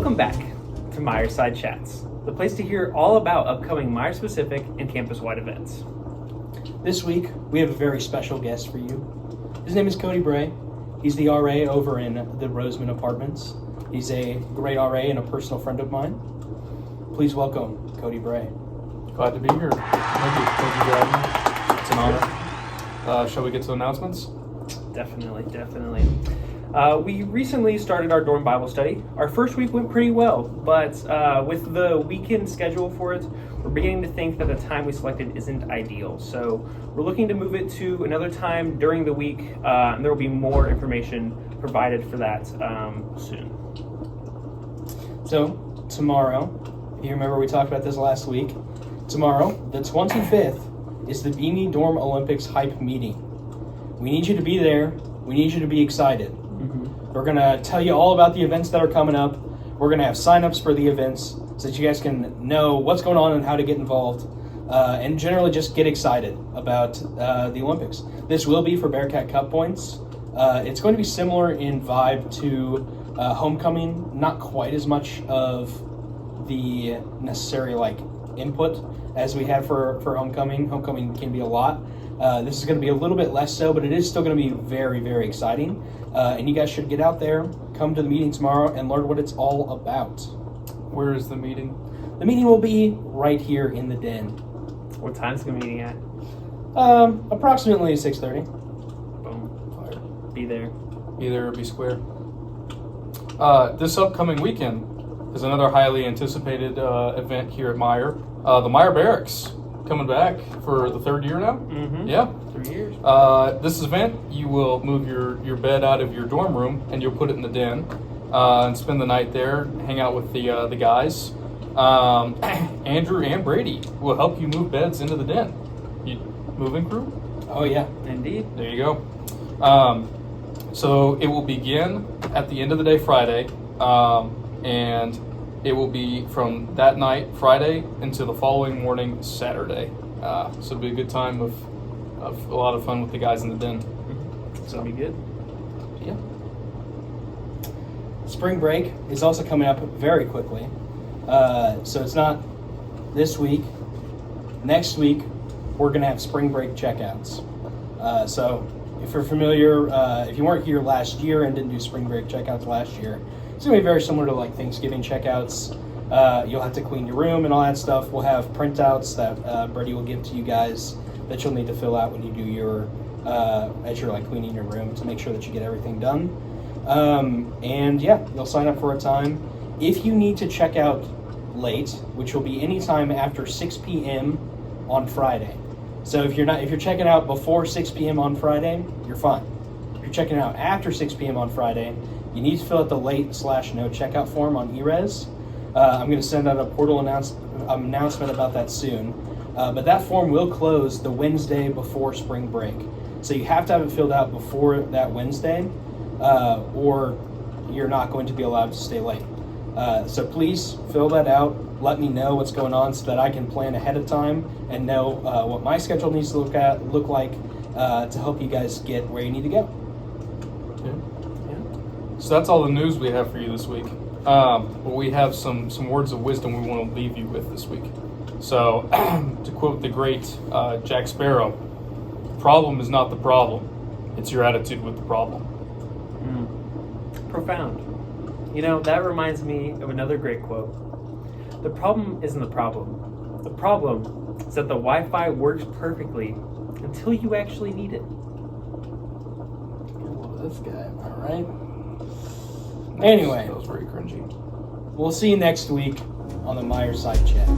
Welcome back to Meyer-side Chats, the place to hear all about upcoming Meyer-specific and campus-wide events. This week, we have a very special guest for you. His name is Cody Bray. He's the RA over in the Roseman Apartments. He's a great RA and a personal friend of mine. Please welcome Cody Bray. Glad to be here. Thank you for having me. It's an honor. Shall we get to announcements? Definitely. We recently started our dorm Bible study. Our first week went pretty well, but with the weekend schedule for it, we're beginning to think that the time we selected isn't ideal. So we're looking to move it to another time during the week, and there will be more information provided for that soon. So, tomorrow, if you remember we talked about this last week, tomorrow, the 25th, is the BEME Dorm Olympics Hype Meeting. We need you to be there. We need you to be excited. We're going to tell you all about the events that are coming up. We're going to have sign-ups for the events so that you guys can know what's going on and how to get involved, and generally just get excited about the Olympics. This will be for Bearcat Cup points. It's going to be similar in vibe to homecoming, not quite as much of the necessary input as we had for homecoming. Homecoming can be a lot. This is going to be a little bit less so, but it is still going to be very, very exciting. And you guys should get out there, come to the meeting tomorrow, and learn what it's all about. Where is the meeting? The meeting will be right here in the den. What time's the meeting at? Approximately 6:30. Boom. Be there. Be there or be square. This upcoming weekend is another highly anticipated event here at Meyer. The Meyer Barracks coming back for the third year now. Mm-hmm. Yeah. 3 years. This event, you will move your bed out of your dorm room and you'll put it in the den and spend the night there, hang out with the guys. Andrew and Brady will help you move beds into the den. You moving crew? Oh, yeah. Indeed. There you go. So it will begin at the end of the day Friday, and it will be from that night, Friday, into the following morning, Saturday. So it'll be a good time of a lot of fun with the guys in the den. So it'll be good. Yeah. Spring break is also coming up very quickly. So it's not this week. Next week, we're going to have spring break checkouts. So if you're familiar, if you weren't here last year and didn't do spring break checkouts last year, it's going to be very similar to Thanksgiving checkouts. You'll have to clean your room and all that stuff. We'll have printouts that Brady will give to you guys that you'll need to fill out when you do your, as you're cleaning your room to make sure that you get everything done. And yeah, you'll sign up for a time. If you need to check out late, which will be anytime after 6 p.m. on Friday. So if you're checking out before 6 p.m. on Friday, you're fine. If you're checking out after 6 p.m. on Friday, you need to fill out the late/no checkout form on erez. I'm going to send out a portal announcement about that soon. But that form will close the Wednesday before spring break. So you have to have it filled out before that Wednesday, or you're not going to be allowed to stay late. So please fill that out. Let me know what's going on so that I can plan ahead of time and know what my schedule needs to look like to help you guys get where you need to go. Yeah. So that's all the news we have for you this week. But we have some words of wisdom we want to leave you with this week. So, to quote the great Jack Sparrow, the problem is not the problem, it's your attitude with the problem. Profound. That reminds me of another great quote. The problem isn't the problem. The problem is that the Wi-Fi works perfectly until you actually need it. Well, this guy, all right? Anyway. That was very cringy. We'll see you next week on the Meyer-side Chat.